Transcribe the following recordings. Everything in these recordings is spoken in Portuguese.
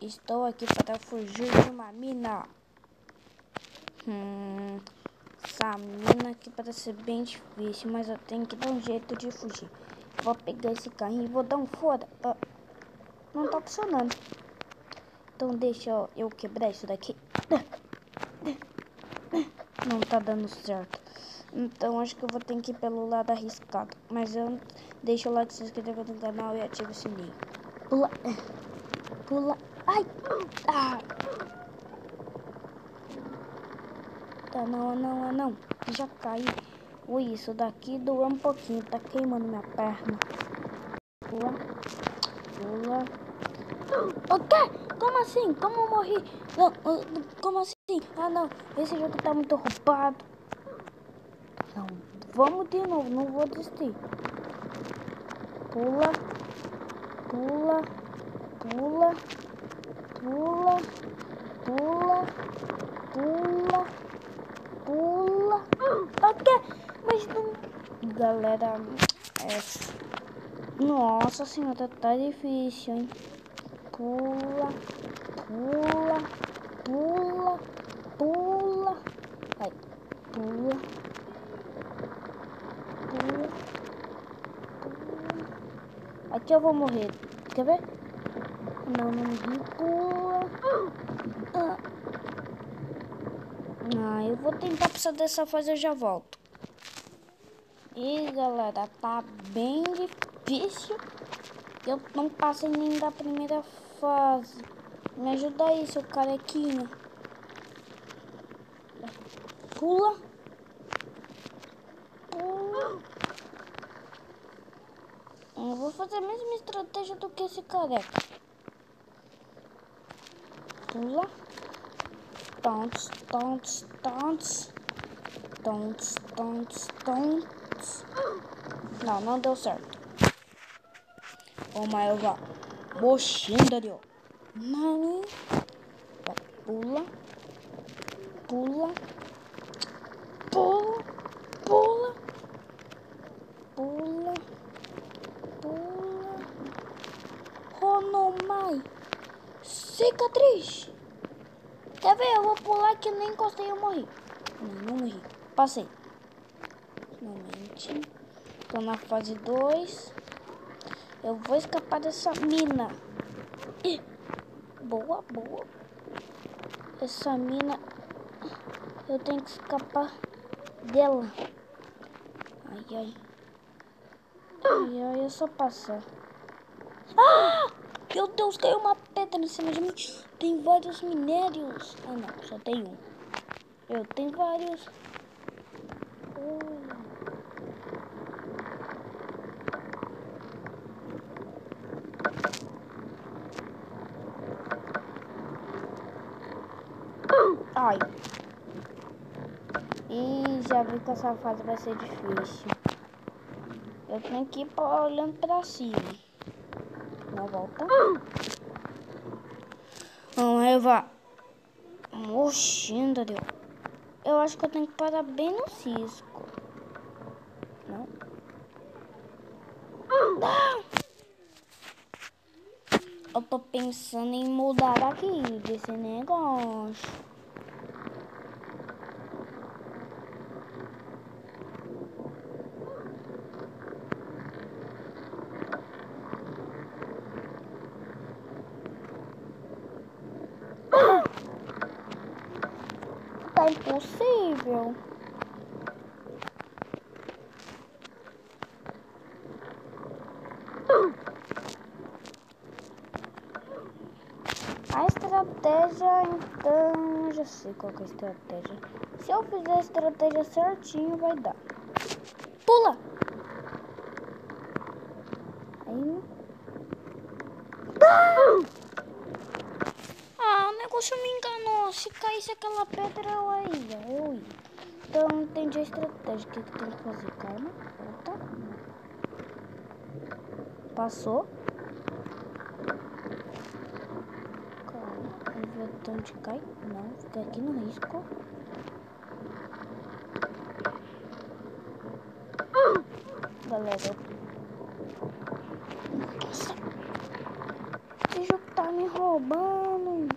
Estou aqui para fugir de uma mina. Essa mina aqui parece ser bem difícil, mas eu tenho que dar um jeito de fugir. Vou pegar esse carrinho e vou dar um fora. Não tá funcionando. Então deixa eu quebrar isso daqui. Não tá dando certo. Então acho que eu vou ter que ir pelo lado arriscado. Mas eu deixa o like, se inscreva no canal e ativa o sininho. Pula. Pula. Ai. Ah. Tá, não. Já cai. Ui, isso daqui doeu um pouquinho. Tá queimando minha perna. Pula. O quê? Como assim? Como eu morri? Não, como assim? Ah, não. Esse jogo tá muito roubado. Não, vamos de novo. Não vou desistir. Pula. Ok, mas não... Galera, nossa senhora, tá difícil, hein? Pula. Ai, pula. Aqui eu vou morrer. Quer ver? Não morri. Pula. Eu vou tentar passar dessa fase, eu já volto. E galera, tá bem difícil. Eu não passei nem da primeira fase. Me ajuda aí, seu carequinha. Pula. Eu vou fazer a mesma estratégia do que esse careca. Pula. Tontos. Não deu certo. Oh my god. Moxinda ali, ó. Nani. Pula. Ronomai. Cicatriz. Quer ver? Eu vou pular que nem encostei, eu morri. Não morri. Passei. Finalmente. Tô na fase 2. Eu vou escapar dessa mina. Boa. Essa mina. Eu tenho que escapar dela. Ai, é só passar. Ah! Meu Deus, caiu uma pedra em cima de mim. Tem vários minérios. Ah, não, só tem um. Eu tenho vários. Ai. E já vi que essa fase vai ser difícil. Eu tenho que ir olhando pra cima. Não volta. Não, Eva. Moxinda, Deus. Eu acho que eu tenho que parar bem no cisco. Não. Eu tô pensando em mudar aqui desse negócio. Tá impossível. A estratégia, então, já sei qual que é a estratégia. Se eu fizer a estratégia certinho, vai dar. Pula! Aí. Ah, o negócio me enganou. Se caísse aquela pedra, eu ia. Então, não entendi a estratégia. O que tem que fazer? Calma, volta. Passou. Vamos ver até onde cai. Não, fica aqui no risco. Galera, nossa, esse jogo tá Tá me roubando.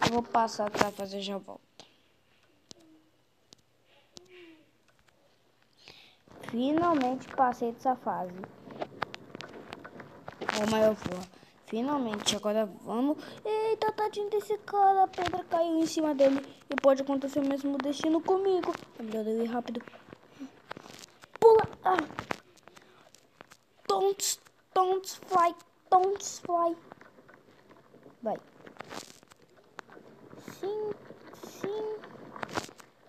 Eu vou passar pra fazer, já volto. Finalmente passei dessa fase. Ô, mas eu vou. Finalmente, agora vamos. Eita, tadinho desse cara. A pedra caiu em cima dele. E pode acontecer o mesmo destino comigo. É melhor eu ir rápido. Pula. Ah. Don't fly. Don't fly. Vai. Sim, sim.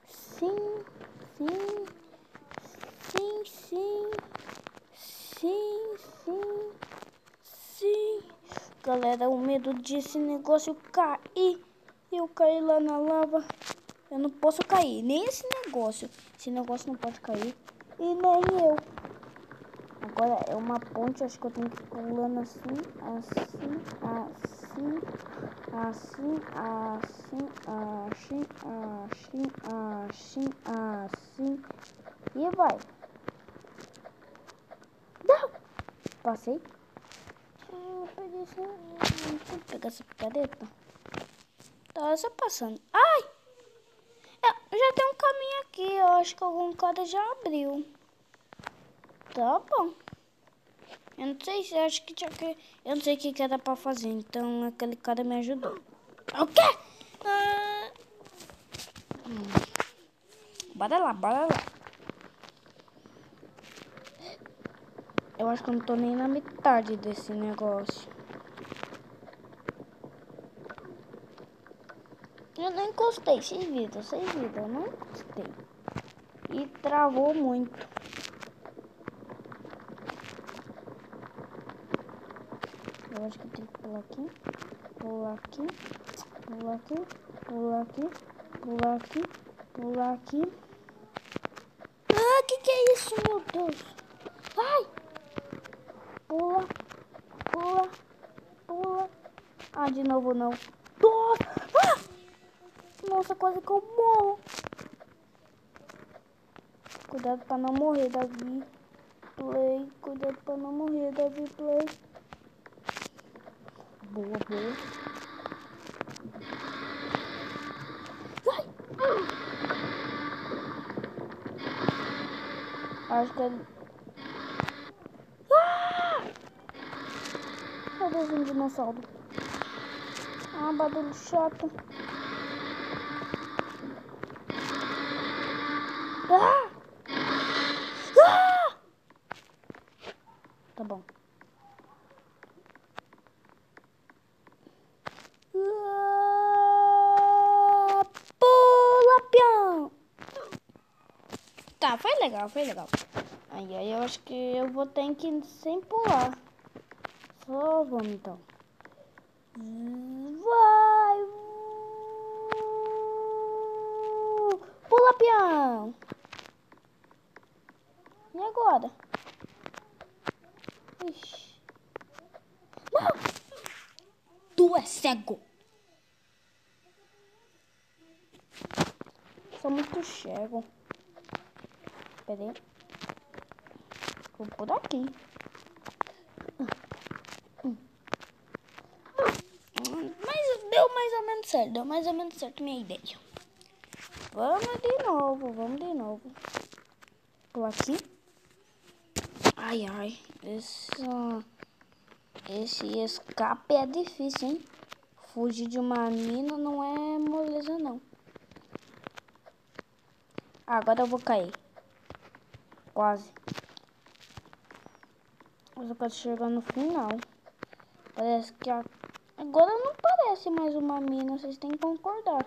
Sim, sim. Sim, sim. Sim, sim. Sim. Galera, o medo desse negócio cair. Eu caí lá na lava. Eu não posso cair. Nem esse negócio. Esse negócio não pode cair. E nem eu. Agora é uma ponte. Acho que eu tenho que ir pulando assim. Assim. Assim. Assim. Assim. Assim. Assim. Assim. Assim. E vai. Não! Passei. Vou pegar essa picareta. Tá só passando. Ai! Já tem um caminho aqui. Eu acho que algum cara já abriu. Tá bom. Eu não sei se acho que tinha que. Eu não sei o que era pra fazer. Então aquele cara me ajudou. O quê? Bora lá, bora lá. Eu acho que eu não tô nem na metade desse negócio. Eu não encostei, sem vida. Eu não encostei. E travou muito. Eu acho que tem que pular aqui. Pular aqui. Pular aqui. Pular aqui. Pular aqui. Pular aqui. Ah, que é isso, meu Deus? Ai! Pula. Pula. Pula. Ah, de novo não. Ah! Nossa, quase que eu morro. Cuidado pra não morrer, Davi. Play. Cuidado pra não morrer, Davi. Play. Boa, boa. Ai! Acho que ele... Ah! Meu Deus, um dinossauro. Ah, barulho chato. Ah! Ah! Tá bom. Ah! Pula, peão! Tá, foi legal, foi legal. Aí eu acho que eu vou ter que ir sem pular. Só vamos então. Vai! Pula, peão! E agora? Ixi. Não! Tu é cego! Sou muito cego. Pera aí. Vou por aqui. Mas deu mais ou menos certo. Deu mais ou menos certo minha ideia. Vamos de novo. Vamos de novo. Por aqui. Ai, ai. Esse escape é difícil, hein? Fugir de uma mina não é moleza, não. Agora eu vou cair. Quase. Mas eu quero chegar no final. Parece que agora não parece mais uma mina. Vocês têm que concordar.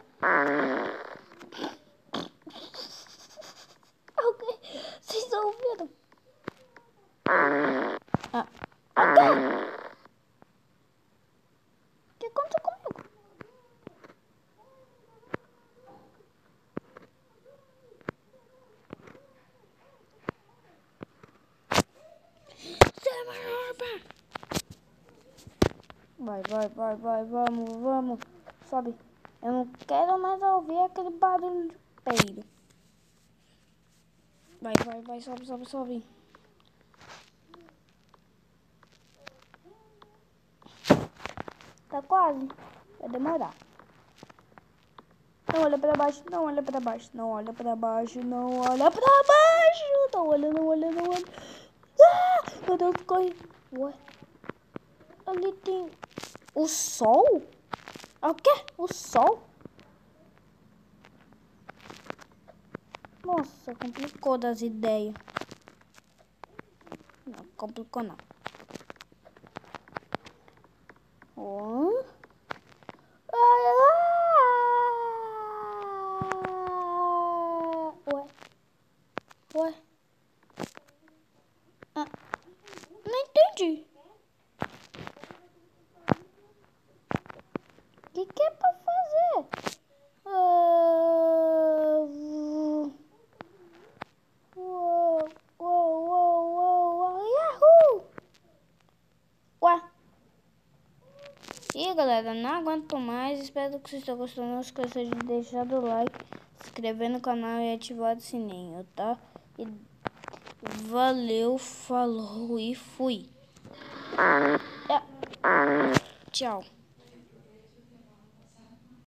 Ok. Vocês ouviram? Ah. Ok. O que aconteceu? Vai, vamos. Sobe. Eu não quero mais ouvir aquele barulho de peido. Vai, sobe. Tá quase. Vai demorar. Não olha pra baixo. Não olha pra baixo. Não olha. Ah, meu Deus, corre. Ué. Ali tem o sol? É o quê? O sol? Nossa, complicou das ideias. Não, complicou não. Oh. Ué. Ah, não entendi. O que é pra fazer? Yahoo! Ué. E galera, não aguento mais. Espero que vocês tenham gostado. Não esqueça de deixar o like, se inscrever no canal e ativar o sininho, tá? E valeu, falou e fui. Tchau.